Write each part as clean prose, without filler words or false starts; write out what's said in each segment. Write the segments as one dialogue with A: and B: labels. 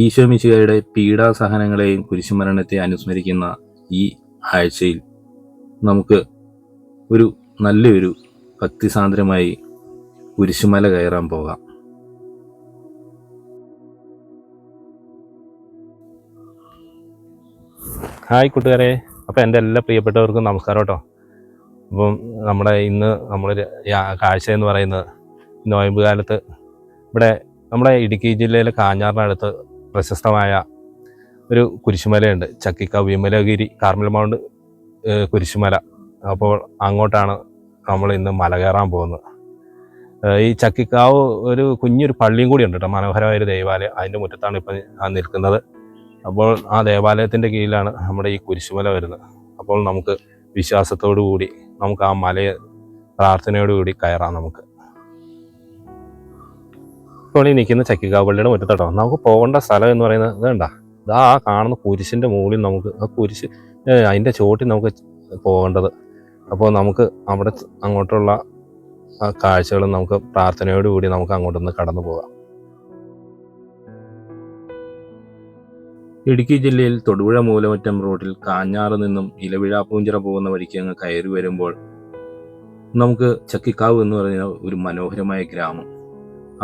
A: ഈശോമിശിഹായുടെ പീഡാസഹനങ്ങളെയും കുരിശുമരണത്തെ അനുസ്മരിക്കുന്ന ഈ ആഴ്ചയിൽ നമുക്ക് നല്ലൊരു ഭക്തിസാന്ദ്രമായി കുരിശുമല കയറാൻ പോകാം. ഹായ് കൂട്ടുകാരെ, അപ്പോൾ എൻ്റെ എല്ലാ പ്രിയപ്പെട്ടവർക്കും നമസ്കാരം കേട്ടോ. അപ്പം നമ്മൾ കാഴ്ച എന്ന് പറയുന്നത് നോയമ്പ് കാലത്ത് ഇവിടെ നമ്മുടെ ഇടുക്കി ജില്ലയിലെ കാഞ്ഞാറിനടുത്ത് പ്രശസ്തമായ ഒരു കുരിശുമലയുണ്ട്, ചക്കിക്കാവ് വിമലഗിരി കാർമൽ മൗണ്ട് കുരിശുമല. അപ്പോൾ അങ്ങോട്ടാണ് നമ്മൾ ഇന്ന് മല കയറാൻ പോകുന്നത്. ഈ ചക്കിക്കാവ് ഒരു കുഞ്ഞൊരു പള്ളിയും കൂടി ഉണ്ട് കേട്ടോ, മനോഹരമായൊരു ദേവാലയം. അതിൻ്റെ മുറ്റത്താണ് ഇപ്പം നിൽക്കുന്നത്. അപ്പോൾ ആ ദേവാലയത്തിൻ്റെ കീഴിലാണ് നമ്മുടെ ഈ കുരിശുമല വരുന്നത്. അപ്പോൾ നമുക്ക് വിശ്വാസത്തോടു കൂടി നമുക്ക് ആ മലയെ പ്രാർത്ഥനയോടുകൂടി കയറാം. നമുക്ക് ഇപ്പോൾ ഈ നിൽക്കുന്ന ചക്കിക്കാവ് പള്ളിയുടെ മുറ്റത്തോട്ടോ നമുക്ക് പോകേണ്ട സ്ഥലം എന്ന് പറയുന്നത് ഇതുണ്ട, ഇതാ ആ കാണുന്ന കുരിശിൻ്റെ മുകളിൽ നമുക്ക് ആ കുരിശ് അതിൻ്റെ ചോട്ടിൽ നമുക്ക് പോകേണ്ടത്. അപ്പോൾ നമുക്ക് അവിടെ അങ്ങോട്ടുള്ള ആ കാഴ്ചകളും നമുക്ക് പ്രാർത്ഥനയോടുകൂടി നമുക്ക് അങ്ങോട്ടൊന്ന് കടന്നു പോകാം. ഇടുക്കി ജില്ലയിൽ തൊടുപുഴ മൂലമറ്റം റോഡിൽ കാഞ്ഞാറ് നിന്നും ഇലവിഴാപ്പൂഞ്ചിറ പോകുന്ന വഴിക്ക് അങ്ങ് കയറി വരുമ്പോൾ നമുക്ക് ചക്കിക്കാവ് എന്ന് പറയുന്ന ഒരു മനോഹരമായ ഗ്രാമം,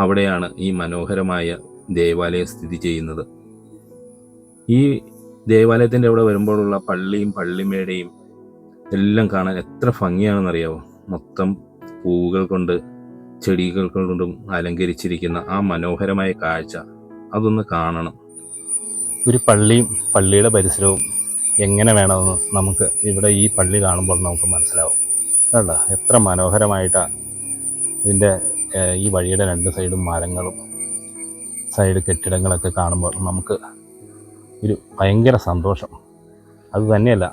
A: അവിടെയാണ് ഈ മനോഹരമായ ദേവാലയം സ്ഥിതി ചെയ്യുന്നത്. ഈ ദേവാലയത്തിൻ്റെ അവിടെ വരുമ്പോഴുള്ള പള്ളിയും പള്ളിമേടയും എല്ലാം കാണാൻ എത്ര ഭംഗിയാണെന്നറിയാമോ. മൊത്തം പൂവുകൾ കൊണ്ട് ചെടികൾ കൊണ്ടും അലങ്കരിച്ചിരിക്കുന്ന ആ മനോഹരമായ കാഴ്ച അതൊന്ന് കാണണം. ഒരു പള്ളിയും പള്ളിയുടെ പരിസരവും എങ്ങനെ വേണമെന്ന് നമുക്ക് ഇവിടെ ഈ പള്ളി കാണുമ്പോൾ നമുക്ക് മനസ്സിലാവും. കേട്ടോ, എത്ര മനോഹരമായിട്ടാണ് ഇതിൻ്റെ ഈ വഴിയുടെ രണ്ട് സൈഡും മരങ്ങളും സൈഡ് കെട്ടിടങ്ങളൊക്കെ കാണുമ്പോൾ നമുക്ക് ഒരു ഭയങ്കര സന്തോഷം. അത് തന്നെയല്ല,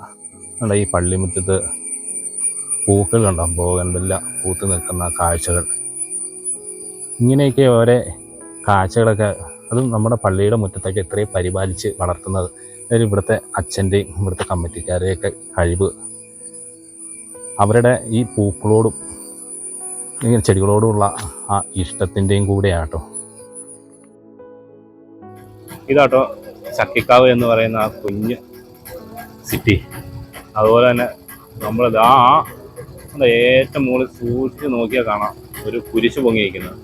A: ഈ പള്ളിമുറ്റത്ത് പൂക്കൾ കണ്ടാൽ പോകണ്ടില്ല, പൂത്ത് നിൽക്കുന്ന കാഴ്ചകൾ, ഇങ്ങനെയൊക്കെ ഓരോ കാഴ്ചകളൊക്കെ അതും നമ്മുടെ പള്ളിയുടെ മുറ്റത്തൊക്കെ ഇത്രയും പരിപാലിച്ച് വളർത്തുന്നത് ഇവിടുത്തെ അച്ഛൻ്റെയും ഇവിടുത്തെ കമ്മിറ്റിക്കാരുടെയൊക്കെ കഴിവ്, അവരുടെ ഈ പൂക്കളോടും ഇങ്ങനെ ചെടികളോടുമുള്ള ആ ഇഷ്ടത്തിൻ്റെയും കൂടെയാട്ടോ. ഇതാട്ടോ ചക്കിക്കാവ് എന്ന് പറയുന്ന ആ കുഞ്ഞ് സിറ്റി. അതുപോലെ തന്നെ നമ്മളിത് ഏറ്റവും മുകളിൽ സൂക്ഷിച്ച് നോക്കിയാൽ കാണാം ഒരു കുരിശ് പൊങ്ങിയിരിക്കുന്നത്.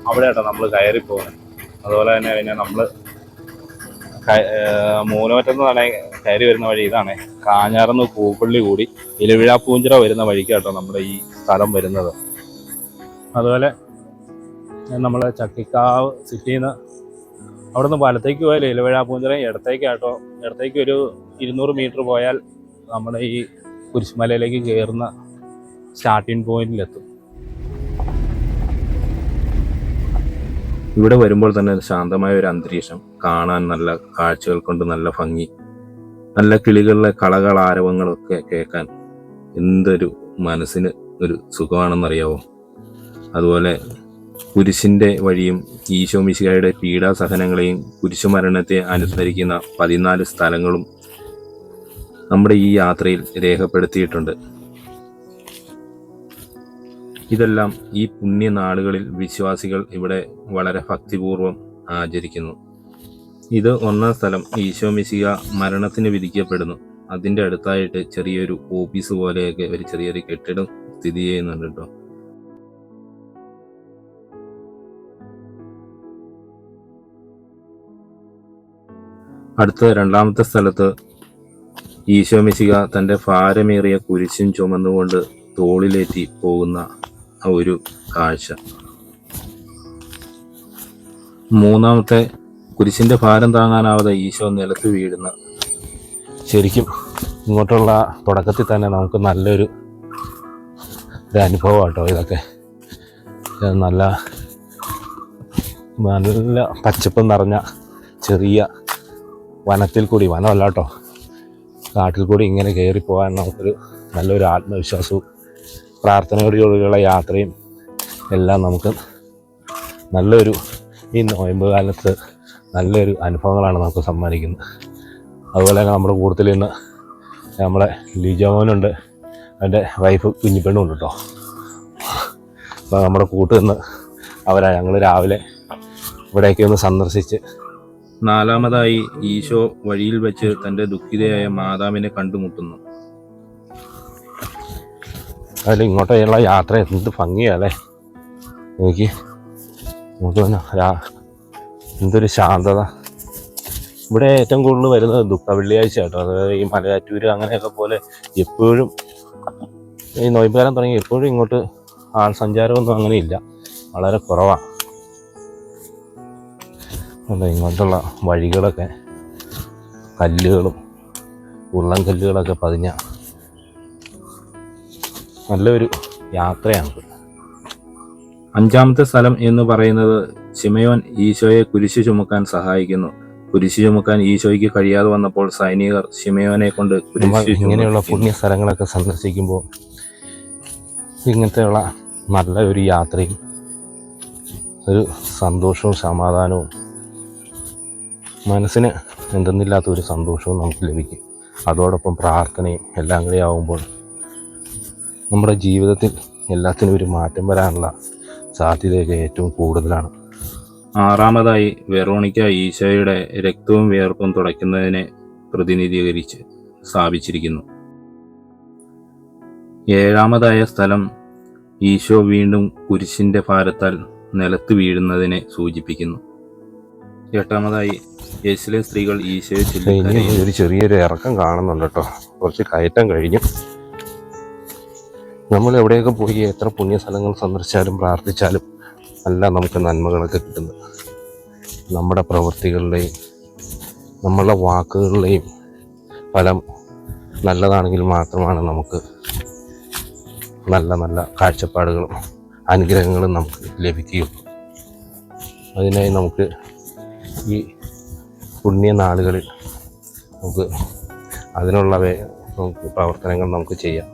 A: അവിടെ ആട്ടോ നമ്മൾ കയറിപ്പോകുന്നത്. അതുപോലെ തന്നെ നമ്മൾ മൂലമറ്റെന്ന് തന്നെ കയറി വരുന്ന വഴി ഇതാണ്, കാഞ്ഞാറന്ന് പൂപ്പള്ളി കൂടി ഇലവിഴാപ്പൂഞ്ചിറ വരുന്ന വഴിക്കാട്ടോ നമ്മുടെ ഈ സ്ഥലം വരുന്നത്. അതുപോലെ നമ്മൾ ചക്കിക്കാവ് സിറ്റിയിൽ നിന്ന് അവിടെ നിന്ന് വലത്തേക്ക് പോയാൽ ഇലവിഴാപ്പൂഞ്ചിറ, ഇടത്തേക്ക് ഒരു 200 മീറ്റർ പോയാൽ നമ്മുടെ ഈ കുരിശുമലയിലേക്ക് കയറുന്ന സ്റ്റാർട്ടിങ് പോയിന്റിലെത്തും. ഇവിടെ വരുമ്പോൾ തന്നെ ശാന്തമായ ഒരു അന്തരീക്ഷം, കാണാൻ നല്ല കാഴ്ചകൾ കൊണ്ട് നല്ല ഭംഗി, നല്ല കിളികളുടെ കളകളാരവങ്ങളൊക്കെ കേൾക്കാൻ എന്തൊരു മനസ്സിന് ഒരു സുഖമാണെന്നറിയാവോ. അതുപോലെ കുരിശിൻ്റെ വഴിയും ഈശോമിശിഹായുടെ പീഡാസഹനങ്ങളെയും കുരിശുമരണത്തെ അനുസ്മരിക്കുന്ന 14 സ്ഥലങ്ങളും നമ്മുടെ ഈ യാത്രയിൽ രേഖപ്പെടുത്തിയിട്ടുണ്ട്. ഇതെല്ലാം ഈ പുണ്യനാളുകളിൽ വിശ്വാസികൾ ഇവിടെ വളരെ ഭക്തിപൂർവ്വം ആചരിക്കുന്നു. ഇത് ഒന്നാം സ്ഥലം, ഈശോമിശിഹ മരണത്തിന് വിധിക്കപ്പെടുന്നു. അതിൻ്റെ അടുത്തായിട്ട് ചെറിയൊരു ഓഫീസ് പോലെയൊക്കെ ഒരു ചെറിയൊരു കെട്ടിടം സ്ഥിതി ചെയ്യുന്നുണ്ട് കേട്ടോ. അടുത്ത രണ്ടാമത്തെ സ്ഥലത്ത് ഈശോമിശിഹ തൻ്റെ ഭാരമേറിയ കുരിശും ചുമന്നുകൊണ്ട് തോളിലേറ്റി പോകുന്ന ആ ഒരു കാഴ്ച. മൂന്നാമത്തെ കുരിശിൻ്റെ ഭാരം താങ്ങാനാവാതെ ഈശോ നിലത്ത് വീഴുന്ന, ശരിക്കും ഇങ്ങോട്ടുള്ള തുടക്കത്തിൽ തന്നെ നമുക്ക് നല്ലൊരു അനുഭവം കേട്ടോ. ഇതൊക്കെ നല്ല പച്ചപ്പ് നിറഞ്ഞ ചെറിയ വനത്തിൽ കൂടി, വനമല്ല കേട്ടോ, കാട്ടിൽ കൂടി ഇങ്ങനെ കയറിപ്പോകാൻ നമുക്കൊരു നല്ലൊരു ആത്മവിശ്വാസവും പ്രാർത്ഥനയോടുകൂടിയുള്ള യാത്രയും എല്ലാം നമുക്ക് നല്ലൊരു ഈ നോയമ്പ് കാലത്ത് നല്ലൊരു അനുഭവങ്ങളാണ് നമുക്ക് സമ്മാനിക്കുന്നത്. അതുപോലെ തന്നെ നമ്മുടെ കൂട്ടത്തിൽ നിന്ന് നമ്മുടെ ലിജോമോനുണ്ട്, എൻ്റെ വൈഫ് കുഞ്ഞിപ്പെണ്ണുണ്ട് കേട്ടോ. അപ്പോൾ നമ്മുടെ കൂട്ട് നിന്ന് ഞങ്ങൾ രാവിലെ ഇവിടേക്ക് ഒന്ന് സന്ദർശിച്ച് നാലാമതായി ഈശോ വഴിയിൽ വെച്ച് തൻ്റെ ദുഃഖിതയായ മാതാവിനെ കണ്ടുമുട്ടുന്നു.
B: അതിൽ ഇങ്ങോട്ടുള്ള യാത്ര എന്ത് ഭംഗിയല്ലേ, നോക്കി എന്തൊരു ശാന്തത. ഇവിടെ ഏറ്റവും കൂടുതൽ വരുന്നത് ദുഃഖ വെള്ളിയാഴ്ച കേട്ടോ. അതായത് ഈ മലയാറ്റൂർ അങ്ങനെയൊക്കെ പോലെ എപ്പോഴും ഈ നോയമ്പുകാലം തുടങ്ങി എപ്പോഴും ഇങ്ങോട്ട് ആൾ സഞ്ചാരമൊന്നും അങ്ങനെ ഇല്ല, വളരെ കുറവാണ്. അല്ല ഇങ്ങോട്ടുള്ള വഴികളൊക്കെ കല്ലുകളും ഉരുളൻ കല്ലുകളൊക്കെ പതിഞ്ഞ നല്ലൊരു യാത്രയാണ്.
A: അഞ്ചാമത്തെ സ്ഥലം എന്ന് പറയുന്നത് ശിമയോൻ ഈശോയെ കുരിശു ചുമക്കാൻ സഹായിക്കുന്നു. കുരിശു ചുമക്കാൻ ഈശോയ്ക്ക് കഴിയാതെ വന്നപ്പോൾ സൈനികർ ശിമയോനെ കൊണ്ട്
B: ഇങ്ങനെയുള്ള പുണ്യ സ്ഥലങ്ങളൊക്കെ സന്ദർശിക്കുമ്പോൾ ഇങ്ങനത്തെയുള്ള നല്ല ഒരു യാത്രയും ഒരു സന്തോഷവും സമാധാനവും മനസ്സിന് എന്തെന്നില്ലാത്ത ഒരു സന്തോഷവും നമുക്ക് ലഭിക്കും. അതോടൊപ്പം പ്രാർത്ഥനയും എല്ലാം കൂടി ആവുമ്പോൾ നമ്മുടെ ജീവിതത്തിൽ എല്ലാത്തിനും ഒരു മാറ്റം വരാനുള്ള സാധ്യതയൊക്കെ ഏറ്റവും കൂടുതലാണ്.
A: ആറാമതായി വെറോണിക്ക ഈശോയുടെ രക്തവും വിയർപ്പും തുടയ്ക്കുന്നതിനെ പ്രതിനിധീകരിച്ച് സ്ഥാപിച്ചിരിക്കുന്നു. ഏഴാമതായ സ്ഥലം ഈശോ വീണ്ടും കുരിശിന്റെ ഭാരത്താൽ നിലത്ത് വീഴുന്നതിനെ സൂചിപ്പിക്കുന്നു. എട്ടാമതായി യേശുവിലെ സ്ത്രീകൾ ഈശോയെ
B: ഇനി ഒരു ചെറിയൊരു ഇറക്കം കാണുന്നുണ്ട് കേട്ടോ. കുറച്ച് കയറ്റം കഴിഞ്ഞു. നമ്മൾ എവിടെയൊക്കെ പോയി എത്ര പുണ്യ സ്ഥലങ്ങൾ സന്ദർശിച്ചാലും പ്രാർത്ഥിച്ചാലും അല്ല നമുക്ക് നന്മകളൊക്കെ കിട്ടുന്നത്. നമ്മുടെ പ്രവൃത്തികളുടെയും നമ്മളുടെ വാക്കുകളുടെയും ഫലം നല്ലതാണെങ്കിൽ മാത്രമാണ് നമുക്ക് നല്ല നല്ല കാഴ്ചപ്പാടുകളും അനുഗ്രഹങ്ങളും നമുക്ക് ലഭിക്കുകയുള്ളൂ. അതിനായി നമുക്ക് ഈ പുണ്യ നാളുകളിൽ നമുക്ക് അതിനുള്ള പ്രവർത്തനങ്ങൾ നമുക്ക് ചെയ്യാം.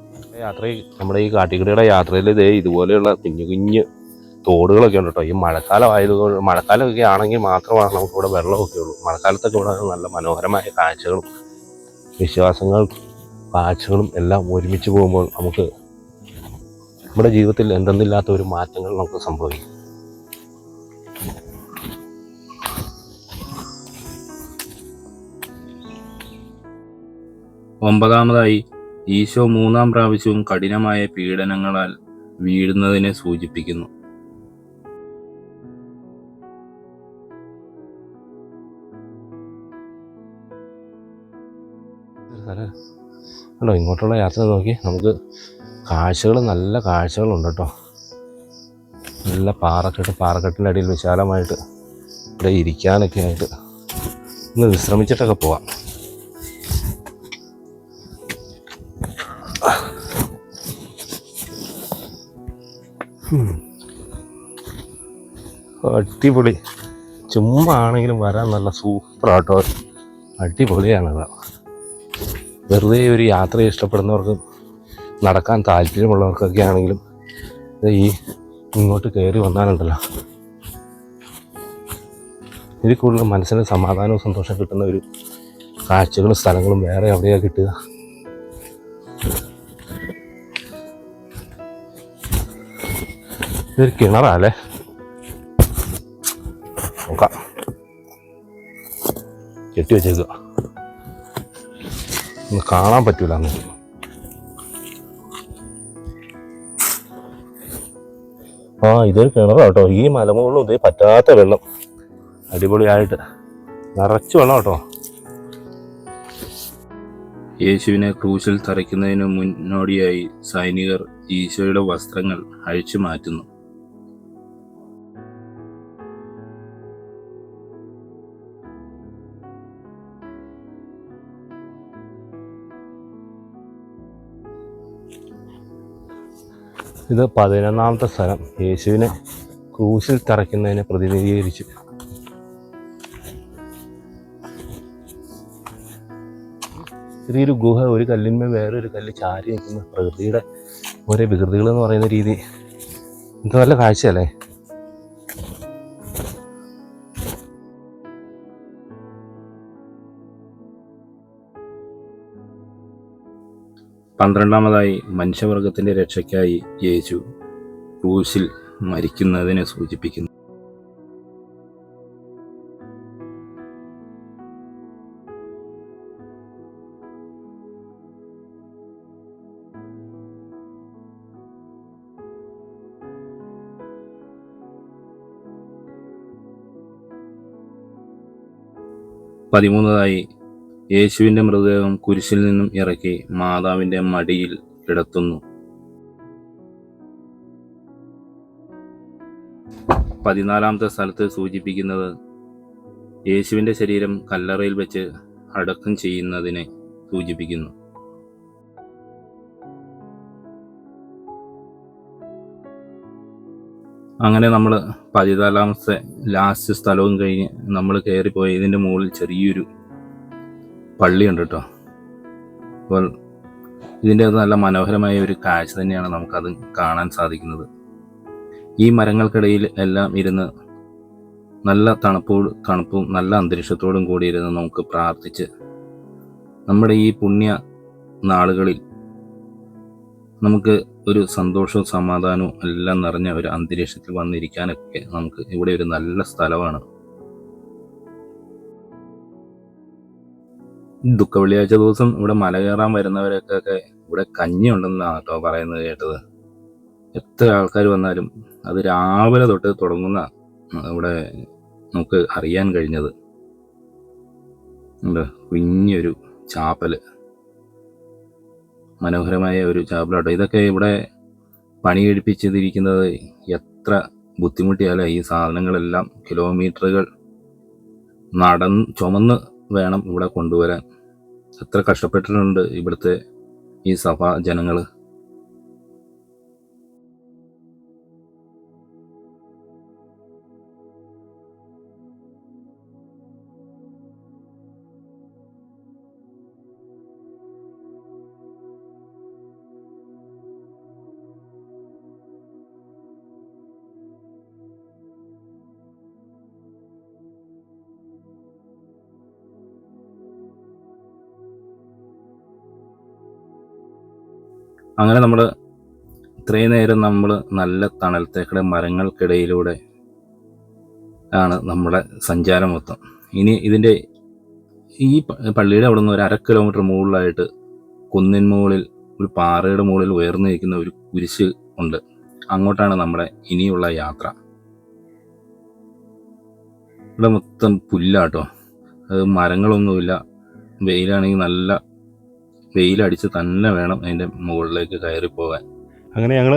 B: നമ്മുടെ ഈ കാട്ടിക്കുടിയുടെ യാത്രയിൽ ഇതുപോലെയുള്ള കുഞ്ഞു കുഞ്ഞ് തോടുകളൊക്കെ ഉണ്ട് കേട്ടോ. ഈ മഴക്കാലമൊക്കെ ആണെങ്കിൽ മാത്രമാണ് നമുക്കിവിടെ വെള്ളമൊക്കെ ഉള്ളൂ. മഴക്കാലത്തൊക്കെ ഇവിടെ നല്ല മനോഹരമായ കാഴ്ചകളും കാഴ്ചകളും എല്ലാം ഒരുമിച്ച് പോകുമ്പോൾ നമുക്ക് നമ്മുടെ ജീവിതത്തിൽ എന്തെന്നില്ലാത്ത ഒരു മാറ്റങ്ങൾ നമുക്ക് സംഭവിക്കും.
A: ഒമ്പതാമതായി ഈശോ മൂന്നാം പ്രാവശ്യവും കഠിനമായ പീഡനങ്ങളാൽ വീഴുന്നതിനെ സൂചിപ്പിക്കുന്നു.
B: അല്ലോ ഇങ്ങോട്ടുള്ള യാത്ര നോക്കി നമുക്ക് നല്ല കാഴ്ചകളുണ്ട് കേട്ടോ. നല്ല പാറക്കെട്ടിൻ്റെ അടിയിൽ വിശാലമായിട്ട് ഇവിടെ ഇരിക്കാനൊക്കെ ആയിട്ട് ഒന്ന് വിശ്രമിച്ചിട്ടൊക്കെ പോവാം. അടിപൊളി. ചുമ്മാ ആണെങ്കിലും വരാൻ നല്ല സൂപ്പറാട്ടോ, അടിപൊളിയാണത്. വെറുതെ ഒരു യാത്ര ഇഷ്ടപ്പെടുന്നവർക്കും നടക്കാൻ താല്പര്യമുള്ളവർക്കൊക്കെ ആണെങ്കിലും ഈ ഇങ്ങോട്ട് കയറി വന്നാലുണ്ടല്ലോ ഇതിൽ കൂടുതൽ മനസ്സിന് സമാധാനവും സന്തോഷം കിട്ടുന്ന ഒരു കാഴ്ചകളും സ്ഥലങ്ങളും വേറെ എവിടെയാണ് കിട്ടുക? ഇതൊരു കിണറാല്ലേ, നോക്കാം. കെട്ടി വെച്ചേക്കുക, ഒന്ന് കാണാൻ പറ്റൂല. ഇതൊരു കിണറാ കേട്ടോ. ഈ മലമുകളിലും ഇതേ പറ്റാത്ത വെള്ളം, അടിപൊളിയായിട്ട് നിറച്ച് വെള്ളം കേട്ടോ.
A: യേശുവിനെ ക്രൂശിൽ തറയ്ക്കുന്നതിന് മുന്നോടിയായി സൈനികർ ഈശോയുടെ വസ്ത്രങ്ങൾ അഴിച്ചു മാറ്റുന്നു.
B: ഇത് 11ാമത്തെ സ്ഥലം, യേശുവിനെ ക്രൂശിൽ തറയ്ക്കുന്നതിനെ പ്രതിനിധീകരിച്ചു. ചെറിയൊരു ഗുഹ, ഒരു കല്ലിന്മേൽ വേറൊരു കല്ല് ചാരി നിൽക്കുന്ന പ്രകൃതിയുടെ ഓരോ വികൃതികൾ എന്ന് പറയുന്ന രീതി ഇത് നല്ല കാഴ്ചയല്ലേ.
A: പന്ത്രണ്ടാമതായി മനുഷ്യവർഗത്തിന്റെ രക്ഷയ്ക്കായി യേശു ക്രൂശിൽ മരിക്കുന്നതിനെ സൂചിപ്പിക്കുന്നു. 13 യേശുവിൻ്റെ മൃതദേഹം കുരിശിൽ നിന്നും ഇറക്കി മാതാവിൻ്റെ മടിയിൽ കിടത്തുന്നു. 14 സ്ഥലത്ത് സൂചിപ്പിക്കുന്നത് യേശുവിൻ്റെ ശരീരം കല്ലറയിൽ വെച്ച് അടക്കം ചെയ്യുന്നതിനെ സൂചിപ്പിക്കുന്നു. അങ്ങനെ നമ്മൾ 14 ലാസ്റ്റ് സ്ഥലവും കഴിഞ്ഞ് നമ്മൾ കയറിപ്പോയി. ഇതിൻ്റെ മുകളിൽ ചെറിയൊരു പള്ളിയുണ്ട് കേട്ടോ. അപ്പോൾ ഇതിൻ്റെ അത് നല്ല മനോഹരമായ ഒരു കാഴ്ച തന്നെയാണ് നമുക്കത് കാണാൻ സാധിക്കുന്നത്. ഈ മരങ്ങൾക്കിടയിൽ എല്ലാം ഇരുന്ന് നല്ല തണുപ്പും നല്ല അന്തരീക്ഷത്തോടും കൂടി ഇരുന്ന് നമുക്ക് പ്രാർത്ഥിച്ച് നമ്മുടെ ഈ പുണ്യ നാളുകളിൽ നമുക്ക് ഒരു സന്തോഷവും സമാധാനവും എല്ലാം നിറഞ്ഞ ഒരു അന്തരീക്ഷത്തിൽ വന്നിരിക്കാനൊക്കെ നമുക്ക് ഇവിടെ ഒരു നല്ല സ്ഥലമാണ്. ദുഃഖവെള്ളിയാഴ്ച ദിവസം ഇവിടെ മല കയറാൻ വരുന്നവരൊക്കെ ഇവിടെ കഞ്ഞി ഉണ്ടെന്നാണ് കേട്ടോ പറയുന്നത് കേട്ടത്. എത്ര ആൾക്കാർ വന്നാലും അത് രാവിലെ തൊട്ട് തുടങ്ങുന്ന ഇവിടെ നമുക്ക് അറിയാൻ കഴിഞ്ഞത്. കുഞ്ഞൊരു ചാപ്പൽ, മനോഹരമായ ഒരു ചാപ്പലാട്ടോ. ഇതൊക്കെ ഇവിടെ പണി കഴിപ്പിച്ചിരിക്കുന്നത് എത്ര ബുദ്ധിമുട്ടിയാലും ഈ സാധനങ്ങളെല്ലാം കിലോമീറ്ററുകൾ ചുമന്ന് വേണം ഇവിടെ കൊണ്ടുവരാൻ. എത്ര കഷ്ടപ്പെട്ടിട്ടുണ്ട് ഇവിടുത്തെ ഈ സഭാ ജനങ്ങൾ. അങ്ങനെ നമ്മൾ ഇത്രയും നേരം നമ്മൾ നല്ല തണലത്തേക്കൂടെ മരങ്ങൾക്കിടയിലൂടെ ആണ് നമ്മുടെ സഞ്ചാരം മൊത്തം. ഇനി ഇതിൻ്റെ ഈ പള്ളിയുടെ അവിടെ നിന്ന് ഒരു 1/2 കിലോമീറ്റർ മുകളിലായിട്ട് കുന്നിൻ മുകളിൽ ഒരു പാറയുടെ മുകളിൽ ഉയർന്നു നിൽക്കുന്ന ഒരു കുരിശ് ഉണ്ട്. അങ്ങോട്ടാണ് നമ്മുടെ ഇനിയുള്ള യാത്ര. ഇവിടെ മൊത്തം പുല്ലാട്ടോ, അത് മരങ്ങളൊന്നുമില്ല. വെയിലാണെങ്കിൽ നല്ല വെയിലടിച്ച് തന്നെ വേണം അതിൻ്റെ മുകളിലേക്ക് കയറി പോകാൻ.
B: അങ്ങനെ ഞങ്ങൾ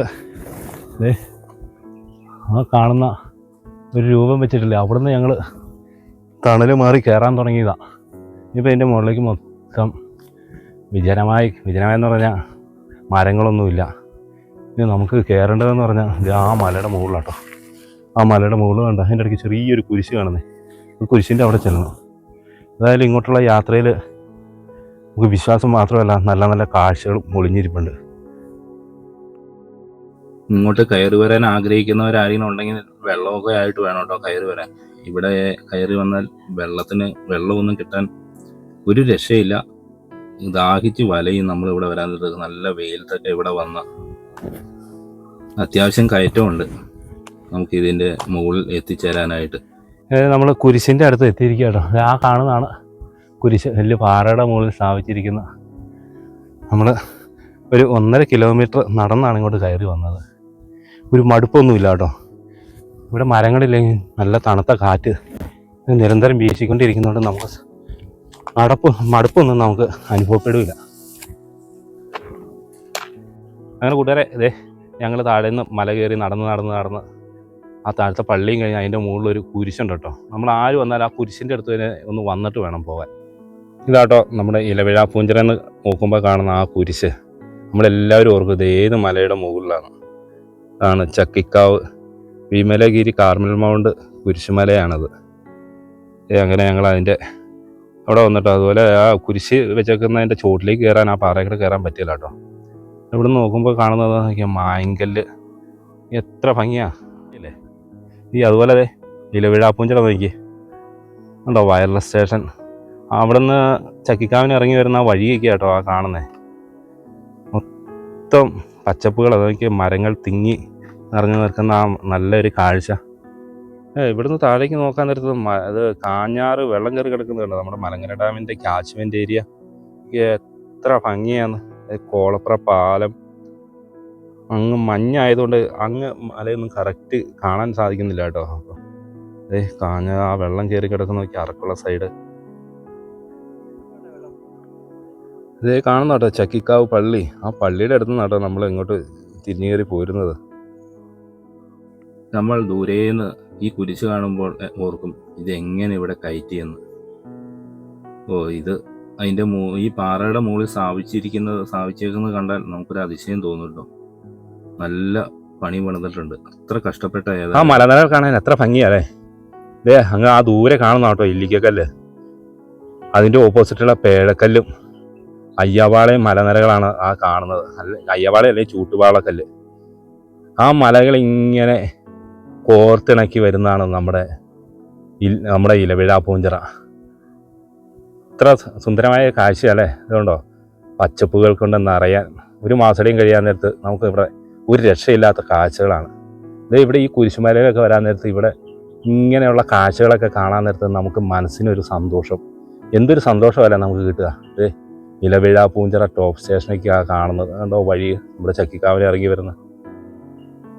B: ആ കാണുന്ന ഒരു രൂപം വെച്ചിട്ടില്ലേ, അവിടുന്ന് ഞങ്ങൾ തണൽ മാറി കയറാൻ തുടങ്ങിയതാണ്. ഇപ്പോൾ അതിൻ്റെ മുകളിലേക്ക് മൊത്തം വിജനമായെന്ന് പറഞ്ഞാൽ മരങ്ങളൊന്നുമില്ല. ഇനി നമുക്ക് കയറേണ്ടതെന്ന് പറഞ്ഞാൽ ആ മലയുടെ മുകളിലാട്ടോ. ആ മലയുടെ മുകളിൽ കണ്ട അതിൻ്റെ ഇടയ്ക്ക് ചെറിയൊരു കുരിശ് കാണുന്നത്. കുരിശിൻ്റെ അവിടെ ചെല്ലണം. അതായത് ഇങ്ങോട്ടുള്ള യാത്രയിൽ നമുക്ക് വിശ്വാസം മാത്രമല്ല, നല്ല നല്ല കാഴ്ചകളും ഒളിഞ്ഞിരിപ്പുണ്ട്.
A: ഇങ്ങോട്ട് കയറി വരാൻ ആഗ്രഹിക്കുന്നവരാരെങ്കിലും ഉണ്ടെങ്കിൽ വെള്ളമൊക്കെ ആയിട്ട് വേണം കേട്ടോ കയറി വരാൻ. ഇവിടെ കയറി വന്നാൽ വെള്ളമൊന്നും കിട്ടാൻ ഒരു രക്ഷയില്ല. ദാഹിച്ച് വലയും നമ്മളിവിടെ വരാൻ. നല്ല വെയിലത്തൊക്കെ ഇവിടെ വന്ന അത്യാവശ്യം കയറ്റമുണ്ട് നമുക്ക് ഇതിൻ്റെ മുകളിൽ എത്തിച്ചേരാനായിട്ട്.
B: നമ്മൾ കുരിശിൻ്റെ അടുത്ത് എത്തിയിരിക്കുക കേട്ടോ. ആ കാണുന്നതാണ് കുരിശ്, വലിയ പാറയുടെ മുകളിൽ സ്ഥാപിച്ചിരിക്കുന്ന. നമ്മൾ ഒരു 1.5 കിലോമീറ്റർ നടന്നാണ് ഇങ്ങോട്ട് കയറി വന്നത്. ഒരു മടുപ്പൊന്നുമില്ല കേട്ടോ. ഇവിടെ മരങ്ങളില്ലെങ്കിൽ നല്ല തണുത്ത കാറ്റ് നിരന്തരം വീശിക്കൊണ്ടിരിക്കുന്നതുകൊണ്ട് നമുക്ക് മടുപ്പൊന്നും നമുക്ക് അനുഭവപ്പെടില്ല. അങ്ങനെ കൂട്ടുകാരെ, ഞങ്ങൾ താഴെ നിന്ന് മല കയറി നടന്ന് ആ താഴത്തെ പള്ളിയും കഴിഞ്ഞ് അതിൻ്റെ മുകളിലൊരു കുരിശുണ്ട് കേട്ടോ. നമ്മൾ ആര് വന്നാലും ആ കുരിശിൻ്റെ അടുത്ത് തന്നെ ഒന്ന് വന്നിട്ട് വേണം പോകാൻ. ഇതാട്ടോ നമ്മുടെ ഇലവിഴ പൂഞ്ചിറ എന്ന് നോക്കുമ്പോൾ കാണുന്ന ആ കുരിശ്. നമ്മളെല്ലാവരും ഓർക്കും ഇത് ഏത് മലയുടെ മുകളിലാണ്. ആണ് ചക്കിക്കാവ് വിമലഗിരി കാർമൽ മൗണ്ട് കുരിശുമലയാണത്. അങ്ങനെ ഞങ്ങൾ അതിൻ്റെ അവിടെ വന്നിട്ടോ. അതുപോലെ ആ കുരിശ് വെച്ചേക്കുന്നതിൻ്റെ ചോട്ടിലേക്ക് കയറാൻ, ആ പാറയ്ക്കടെ കയറാൻ പറ്റില്ല കേട്ടോ. ഇവിടെ നിന്ന് നോക്കുമ്പോൾ കാണുന്നത് മായങ്കല്ല്. എത്ര ഭംഗിയാണ് ഇല്ലേ. അതുപോലെ ഇലവിഴ പൂഞ്ചിറ നോക്കി ഉണ്ടോ, വയർലെസ് സ്റ്റേഷൻ. അവിടെ നിന്ന് ചക്കിക്കാവിന് ഇറങ്ങി വരുന്ന ആ വഴിയൊക്കെ കേട്ടോ ആ കാണുന്നത്. മൊത്തം പച്ചപ്പുകൾ, അതൊക്കെ മരങ്ങൾ തിങ്ങി നിറഞ്ഞു നിൽക്കുന്ന ആ നല്ലൊരു കാഴ്ച. ഇവിടുന്ന് താഴേക്ക് നോക്കാൻ നേരത്ത് അത് കാഞ്ഞാറ് വെള്ളം കയറി കിടക്കുന്നുണ്ട്. നമ്മുടെ മലങ്കര ഡാമിൻ്റെ ക്യാച്ച്മെൻറ്റ് ഏരിയ എത്ര ഭംഗിയാണ്. കോളപ്ര പാലം അങ്ങ് മഞ്ഞായതുകൊണ്ട് അങ്ങ് മലയൊന്നും കറക്റ്റ് കാണാൻ സാധിക്കുന്നില്ല കേട്ടോ. അപ്പോൾ കാഞ്ഞ ആ വെള്ളം കയറി കിടക്കുന്ന നോക്കി അറക്കുള്ള സൈഡ് ഇതേ കാണുന്ന കേട്ടോ ചക്കിക്കാവ് പള്ളി. ആ പള്ളിയുടെ അടുത്ത് നിന്നാട്ടോ നമ്മൾ ഇങ്ങോട്ട് തിരിഞ്ഞു കയറി പോരുന്നത്.
A: നമ്മൾ ദൂരേന്ന് ഈ കുരിശ് കാണുമ്പോൾ ഓർക്കും ഇതെങ്ങനെ ഇവിടെ കയറ്റിയെന്ന്. ഇത് അതിൻ്റെ ഈ പാറയുടെ മുകളിൽ സ്ഥാപിച്ചേക്കുന്നത് കണ്ടാൽ നമുക്കൊരു അതിശയം തോന്നുമല്ലോ. നല്ല പണി പണിതിട്ടുണ്ട്, അത്ര കഷ്ടപ്പെട്ട.
B: ആ മലനിര കാണാൻ എത്ര ഭംഗിയാലേ. ദേ അങ്ങ് ആ ദൂരെ കാണുന്ന കേട്ടോ ഇല്ലിക്കക്കല്ല്. അതിൻ്റെ ഓപ്പോസിറ്റുള്ള പേഴക്കല്ലും അയ്യവാളയും മലനിരകളാണ് ആ കാണുന്നത്. അയ്യവാള അല്ലെങ്കിൽ ചൂട്ടുപാളക്കല്ല്. ആ മലകൾ ഇങ്ങനെ കോർത്തിണക്കി വരുന്നതാണ് നമ്മുടെ ഇലവിഴ പൂഞ്ചിറ. ഇത്ര സുന്ദരമായ കാഴ്ചയല്ലേ. അതുകൊണ്ടോ പച്ചപ്പുകൾ കൊണ്ട് നിറയാൻ ഒരു മാസടിയും കഴിയാൻ നേരത്ത് നമുക്ക് ഇവിടെ ഒരു രക്ഷയില്ലാത്ത കാഴ്ചകളാണ്. ഇവിടെ ഈ കുരിശുമലയിലൊക്കെ വരാൻ നേരത്ത് ഇവിടെ ഇങ്ങനെയുള്ള കാഴ്ചകളൊക്കെ കാണാൻ നേരത്ത് നമുക്ക് മനസ്സിനൊരു സന്തോഷം, എന്തൊരു സന്തോഷമല്ല നമുക്ക് കിട്ടുക. ഇലവിഴ പൂഞ്ചിറ ടോപ്പ് സ്റ്റേഷനൊക്കെയാണ് കാണുന്നത്. കണ്ടോ വഴി നമ്മുടെ ചക്കിക്കാവിൽ ഇറങ്ങി വരുന്ന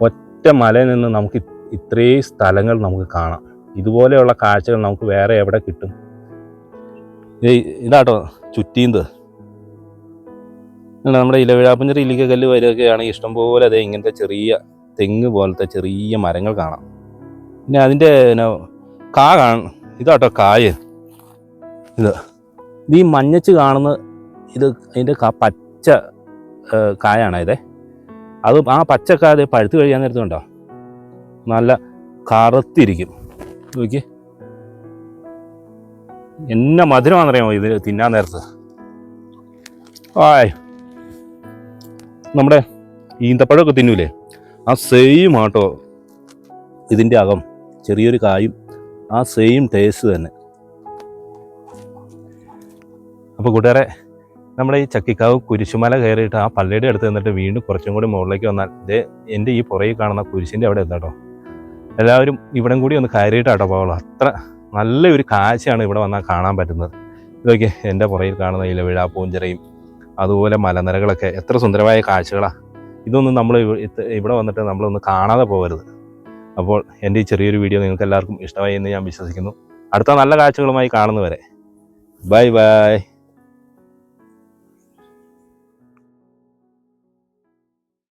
B: ഒറ്റ മലയിൽ നിന്ന് നമുക്ക് ഇത്രയും സ്ഥലങ്ങൾ നമുക്ക് കാണാം. ഇതുപോലെയുള്ള കാഴ്ചകൾ നമുക്ക് വേറെ എവിടെ കിട്ടും? ഇതാട്ടോ ചുറ്റീന്ത്. നമ്മുടെ ഇലവിഴ പൂഞ്ചിറ ഇല്ലിക്കക്കല്ല് വരികയാണെങ്കിൽ ഇഷ്ടംപോലെ അതേ ഇങ്ങനത്തെ ചെറിയ തെങ്ങ് പോലത്തെ ചെറിയ മരങ്ങൾ കാണാം. പിന്നെ അതിൻ്റെ കാ ഇതാട്ടോ കായ്. ഇത് ഈ മഞ്ഞച്ച് കാണുന്ന അതിൻ്റെ പച്ച കായാണ് ഇതേ. അത് ആ പച്ചക്കായ പഴുത്ത് കഴിയാൻ നേരത്തുണ്ടോ നല്ല കറുത്തിരിക്കും. നോക്കി എന്നെ മധുരമാണെന്നറിയാമോ ഇത് തിന്നാൻ നേരത്ത്. നമ്മുടെ ഈന്തപ്പഴമൊക്കെ തിന്നൂലേ, ആ സെയിം ആട്ടോ ഇതിൻ്റെ അകം. ചെറിയൊരു കായും ആ സെയിം ടേസ്റ്റ് തന്നെ. അപ്പോൾ കൂട്ടുകാരെ, നമ്മുടെ ഈ ചക്കിക്കാവ് കുരിശുമല കയറിയിട്ട് ആ പള്ളിയുടെ അടുത്ത് നിന്നിട്ട് വീണ്ടും കുറച്ചും കൂടി മുകളിലേക്ക് വന്നാൽ എൻ്റെ ഈ പുറകിൽ കാണുന്ന കുരിശിൻ്റെ അവിടെ എത്താട്ടോ. എല്ലാവരും ഇവിടം കൂടി ഒന്ന് കയറിയിട്ടാട്ടോ പോകുള്ളൂ. അത്ര നല്ലൊരു കാഴ്ചയാണ് ഇവിടെ വന്നാൽ കാണാൻ പറ്റുന്നത്. ഇതൊക്കെ എൻ്റെ പുറകിൽ കാണുന്ന ഇലവിഴ പൂഞ്ചിറയും അതുപോലെ മലനിരകളൊക്കെ എത്ര സുന്ദരമായ കാഴ്ചകളാണ്. ഇതൊന്നും നമ്മൾ ഇവിടെ വന്നിട്ട് നമ്മളൊന്ന് കാണാതെ പോകരുത്. അപ്പോൾ എൻ്റെ ഈ ചെറിയൊരു വീഡിയോ നിങ്ങൾക്ക് എല്ലാവർക്കും ഇഷ്ടമായി എന്ന് ഞാൻ വിശ്വസിക്കുന്നു. അടുത്ത നല്ല കാഴ്ചകളുമായി കാണുന്നവരെ ബൈ ബൈ.